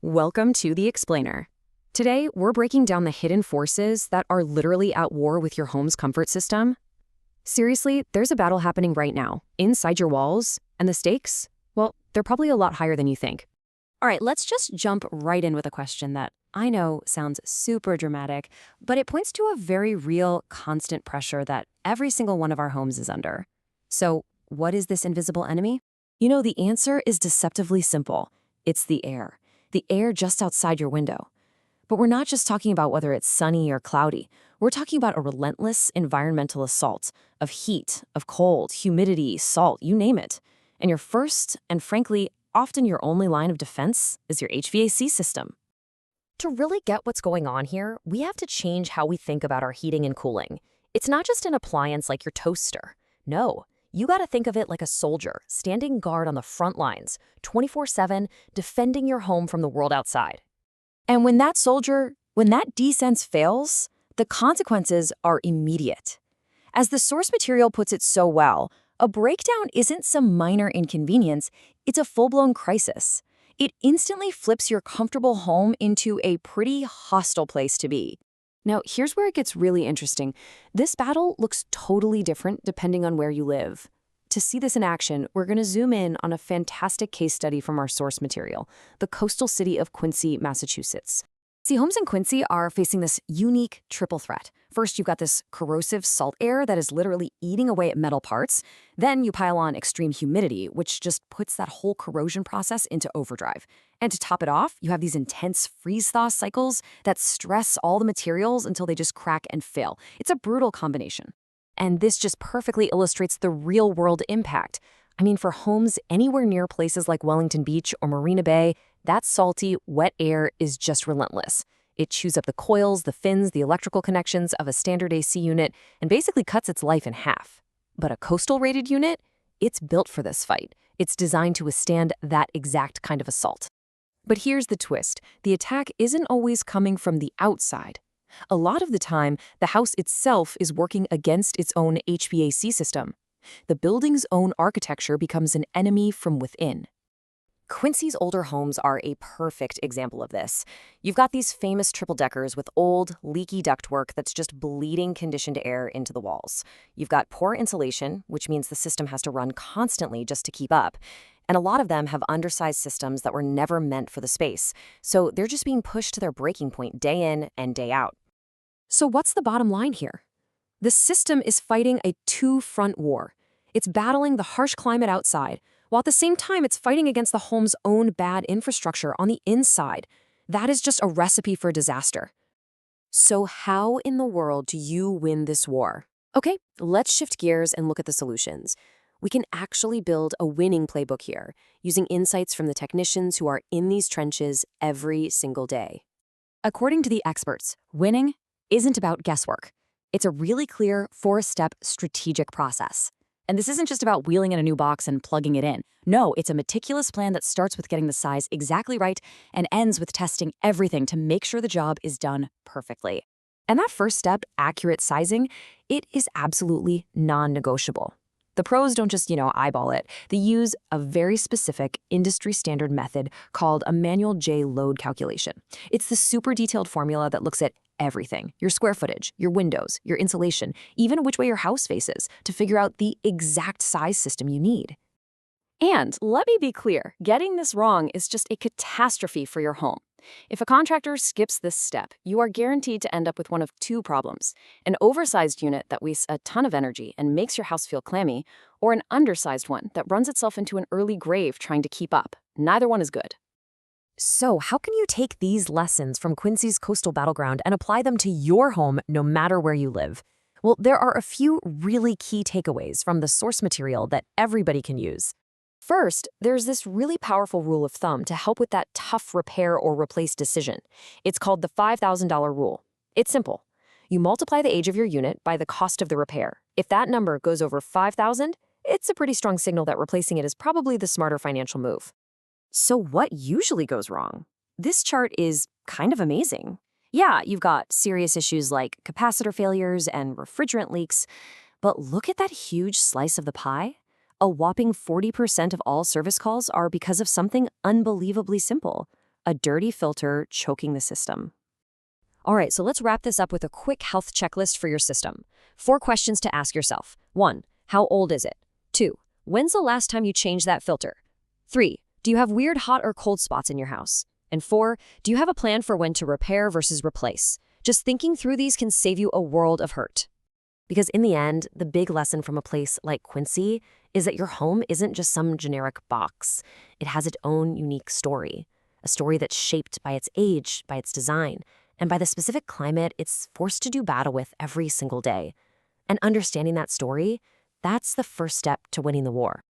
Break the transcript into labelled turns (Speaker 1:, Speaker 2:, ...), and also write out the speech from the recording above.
Speaker 1: Welcome to The Explainer. Today, we're breaking down the hidden forces that are literally at war with your home's comfort system. Seriously, there's a battle happening right now, inside your walls, and the stakes, well, they're probably a lot higher than you think. All right, let's just jump right in with a question that I know sounds super dramatic, but it points to a very real, constant pressure that every single one of our homes is under. So, what is this invisible enemy? The answer is deceptively simple. It's the air. The air just outside your window. But we're not just talking about whether it's sunny or cloudy. We're talking about a relentless environmental assault of heat, of cold, humidity, salt, you name it. And your first, and frankly, often your only line of defense is your HVAC system. To really get what's going on here, we have to change how we think about our heating and cooling. It's not just an appliance like your toaster. No. You gotta think of it like a soldier, standing guard on the front lines, 24/7, defending your home from the world outside. And when that defense fails, the consequences are immediate. As the source material puts it so well, a breakdown isn't some minor inconvenience, it's a full-blown crisis. It instantly flips your comfortable home into a pretty hostile place to be. Now, here's where it gets really interesting. This battle looks totally different depending on where you live. To see this in action, we're going to zoom in on a fantastic case study from our source material, the coastal city of Quincy, Massachusetts. See, homes in Quincy are facing this unique triple threat. First, you've got this corrosive salt air that is literally eating away at metal parts. Then you pile on extreme humidity, which just puts that whole corrosion process into overdrive. And to top it off, you have these intense freeze-thaw cycles that stress all the materials until they just crack and fail. It's a brutal combination. And this just perfectly illustrates the real-world impact. I mean, for homes anywhere near places like Wellington Beach or Marina Bay, that salty, wet air is just relentless. It chews up the coils, the fins, the electrical connections of a standard AC unit, and basically cuts its life in half. But a coastal-rated unit? It's built for this fight. It's designed to withstand that exact kind of assault. But here's the twist. The attack isn't always coming from the outside. A lot of the time, the house itself is working against its own HVAC system. The building's own architecture becomes an enemy from within. Quincy's older homes are a perfect example of this. You've got these famous triple-deckers with old, leaky ductwork that's just bleeding conditioned air into the walls. You've got poor insulation, which means the system has to run constantly just to keep up. And a lot of them have undersized systems that were never meant for the space. So they're just being pushed to their breaking point day in and day out. So what's the bottom line here? The system is fighting a two-front war. It's battling the harsh climate outside, while at the same time it's fighting against the home's own bad infrastructure on the inside. That is just a recipe for disaster. So how in the world do you win this war? Okay, let's shift gears and look at the solutions. We can actually build a winning playbook here, using insights from the technicians who are in these trenches every single day. According to the experts, winning isn't about guesswork. It's a really clear four-step strategic process. And this isn't just about wheeling in a new box and plugging it in. No, it's a meticulous plan that starts with getting the size exactly right and ends with testing everything to make sure the job is done perfectly. And that first step, accurate sizing, it is absolutely non-negotiable. The pros don't just, eyeball it. They use a very specific industry-standard method called a manual J load calculation. It's the super detailed formula that looks at everything, your square footage, your windows, your insulation, even which way your house faces, to figure out the exact size system you need. And let me be clear, getting this wrong is just a catastrophe for your home. If a contractor skips this step, you are guaranteed to end up with one of two problems: an oversized unit that wastes a ton of energy and makes your house feel clammy, or an undersized one that runs itself into an early grave trying to keep up. Neither one is good. So how can you take these lessons from Quincy's coastal battleground and apply them to your home no matter where you live? Well, there are a few really key takeaways from the source material that everybody can use. First, there's this really powerful rule of thumb to help with that tough repair or replace decision. It's called the $5,000 rule. It's simple. You multiply the age of your unit by the cost of the repair. If that number goes over $5,000, it's a pretty strong signal that replacing it is probably the smarter financial move. So what usually goes wrong? This chart is kind of amazing. Yeah, you've got serious issues like capacitor failures and refrigerant leaks, but look at that huge slice of the pie. A whopping 40% of all service calls are because of something unbelievably simple: a dirty filter choking the system. All right, so let's wrap this up with a quick health checklist for your system. 4 questions to ask yourself. 1. How old is it? 2. When's the last time you changed that filter? 3. Do you have weird hot or cold spots in your house? And 4. Do you have a plan for when to repair versus replace? Just thinking through these can save you a world of hurt. Because in the end, the big lesson from a place like Quincy is that your home isn't just some generic box. It has its own unique story, a story that's shaped by its age, by its design, and by the specific climate it's forced to do battle with every single day. And understanding that story, that's the first step to winning the war.